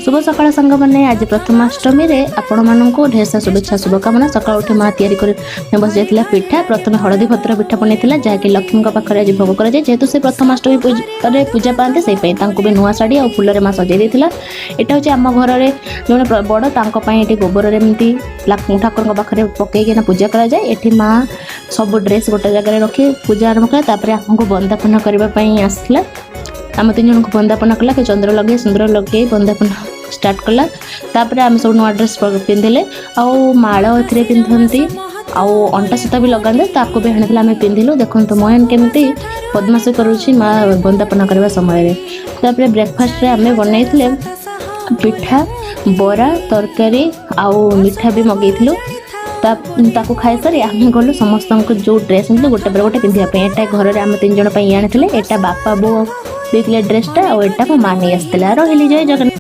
शुभ सकाळ सांग मैंने आज प्रथमाष्टमी रे आपण मानक ढेर सा शुभेच्छा शुभकामना। सकाळ उठी माँ तैयारी कर बस जाता पिठा प्रथम हलदी पत्र पिठा बनईला जहाँकि लक्ष्मी पाखे आज भोग कराए जेहेतु से प्रथमाष्टमी पूजा पाते से भी नुआ शाढ़ी और फूल माँ सजे देता। यहाँ हूँ आम घर जो बड़ तांपाई गोबर एमती ठाकुर पाखे पकईकिना पूजा कराए। ये माँ सब ड्रेस गोटे जगह रखी पूजा आरंभ कला आमको बंदापना करने आसला। आम 3 जन को बंदापना कला कि चंद्र लगे सुंदर लगे बंदापना स्टार्ट कला। तापर आम सब नुआ ड्रेस पिंधिले आउ माल ए पिंधती आउ अंटा सूता भी लगाते ताको भी हाणी आम पिंधिलु। देखो मोहन केमती बदमाशी करुँची माँ बंदापना करने समय। तापर ब्रेकफास्ट आम बनईले पिठा बरा तरकारी आउ मिठा भी मगेलु। ताकू खाई सारी आम गलु समस्त जो ड्रेस गोटे पर गोटे पिंधापी। एटा घर में आम 3 जन आनी एटा बापा बो देते ड्रेसटा और एटा मो माँ नहीं आसला। रही जय जगन्नाथ।